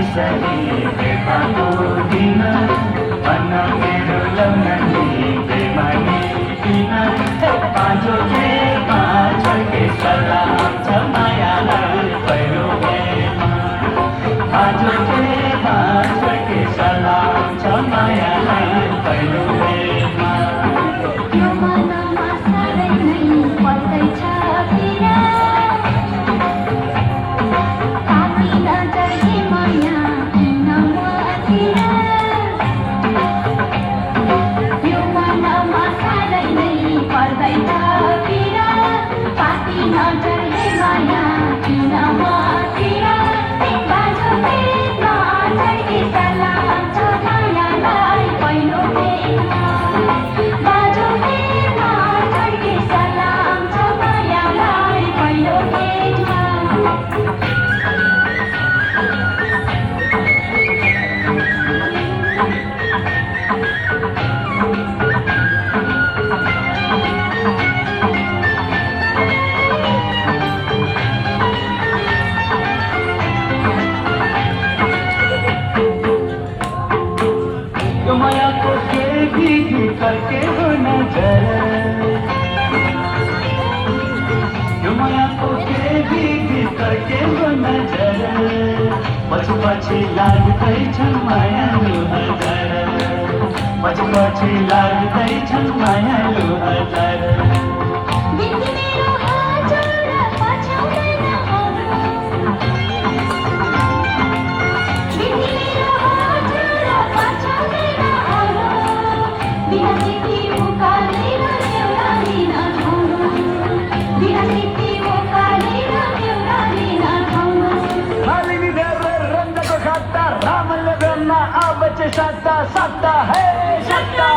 यसरी भेटको दिन भन्न मेरो लौननी बेमानी किन पाँचो खेलमा छड्के सलाम छ मायालाई पहिलो खेलमा पाँचो खेलमा छड्के सलाम छ मायालाई पहिलो खेलमा यो मनमा साह्रै नै पर्दैछ पिरा ताती नजाए माया किन मतिर यो मनमा साह्रै नै पर्दैछ पिरा ताती नजाए माया किन मतिर बाजो पेटमा छड्के सलाम छ मायालाई पहिलो भेटमा बाजो पेटमा छड्के सलाम छ मायालाई पहिलो भेटमा यो मायाको के विधि करके हो नजर यो मायाको के विधि करके हो नजर पछि पछि लाग्दैछन् मायालु हजार पछि पछि लाग्दैछन् मायालु हजार बिन्ती मेरो हजुर पछ्याउँदैन अरू बिन्ती मेरो हजुर पछ्याउँदैन अरू बिना सिद्धि उकालेर एउटा दिन ठाउनु बिना सिद्धि उकालेर एउटा दिन ठाउनु मालिनी देव रंगको सट्टा रामले ब्रह्मा अब चाहिँ सट्टा सट्टा है सट्टा